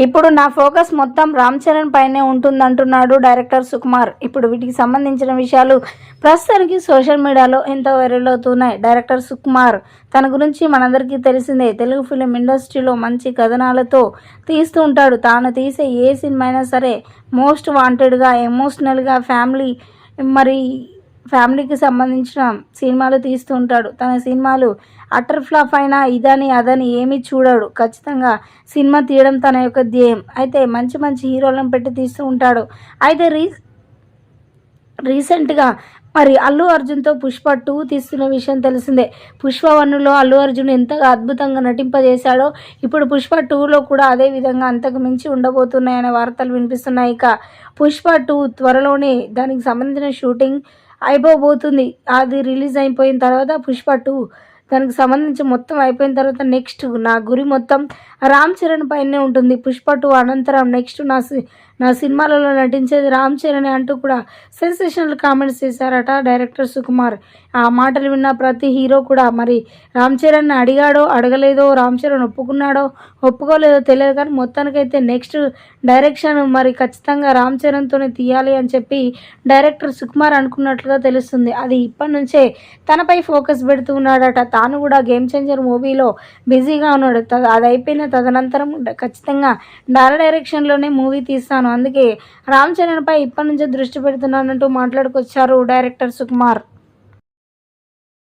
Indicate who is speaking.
Speaker 1: ఇప్పుడు నా ఫోకస్ మొత్తం రామ్ చరణ్ పైనే ఉంటుందంటున్నాడు డైరెక్టర్ సుకుమార్. ఇప్పుడు వీటికి సంబంధించిన విషయాలు ప్రస్తుతానికి సోషల్ మీడియాలో ఎంతో వైరల్ అవుతున్నాయి. డైరెక్టర్ సుకుమార్ తన గురించి మనందరికీ తెలిసిందే. తెలుగు ఫిలిం ఇండస్ట్రీలో మంచి కథనాలతో తీస్తూ ఉంటాడు. తాను తీసే ఏ సినిమా అయినా సరే మోస్ట్ వాంటెడ్గా, ఎమోషనల్గా, ఫ్యామిలీకి సంబంధించిన సినిమాలు తీస్తూ ఉంటాడు. తన సినిమాలు అటర్ ఫ్లాప్ అయినా ఇదని అదని ఏమీ చూడడు. ఖచ్చితంగా సినిమా తీయడం తన యొక్క ధ్యేయం. అయితే మంచి మంచి హీరోలను పెట్టి తీస్తూ ఉంటాడు. అయితే రీసెంట్గా అల్లు అర్జున్తో పుష్ప 2 తీస్తున్న విషయం తెలిసిందే. పుష్ప 1లో అల్లు అర్జున్ ఎంతగా అద్భుతంగా నటింపజేశాడో ఇప్పుడు పుష్ప 2లో కూడా అదే విధంగా అంతకు మించి ఉండబోతున్నాయనే వార్తలు వినిపిస్తున్నాయి. ఇక పుష్ప 2 త్వరలోనే దానికి సంబంధించిన షూటింగ్ అయిపోబోతుంది. అది రిలీజ్ అయిపోయిన తర్వాత పుష్ప 2 దానికి సంబంధించి మొత్తం అయిపోయిన తర్వాత నెక్స్ట్ నా గురి మొత్తం రామ్ చరణ్ పైనే ఉంటుంది. పుష్ప 2 అనంతరం నెక్స్ట్ నా సినిమాలలో నటించేది రామ్ చరణ్ అంటూ కూడా సెన్సేషనల్ కామెంట్స్ చేశారట డైరెక్టర్ సుకుమార్. ఆ మాటలు విన్న ప్రతి హీరో కూడా రామ్ చరణ్ అడిగాడో అడగలేదో, రామ్ చరణ్ ఒప్పుకోలేదో తెలియదు, కానీ మొత్తానికైతే నెక్స్ట్ డైరెక్షన్ ఖచ్చితంగా రామ్ చరణ్తోనే తీయాలి అని చెప్పి డైరెక్టర్ సుకుమార్ అనుకున్నట్లుగా తెలుస్తుంది. అది ఇప్పటి నుంచే తనపై ఫోకస్ పెడుతూ ఉన్నాడట. తాను కూడా గేమ్ చేంజర్ మూవీలో బిజీగా ఉన్నాడు. అది అయిపోయిన తదనంతరం ఖచ్చితంగా డైరెక్షన్లోనే మూవీ తీస్తాను, అందుకే రామ్ చరణ్పై ఇప్పటి నుంచే దృష్టి పెడుతున్నానంటూ మాట్లాడుకొచ్చారు డైరెక్టర్ సుకుమార్.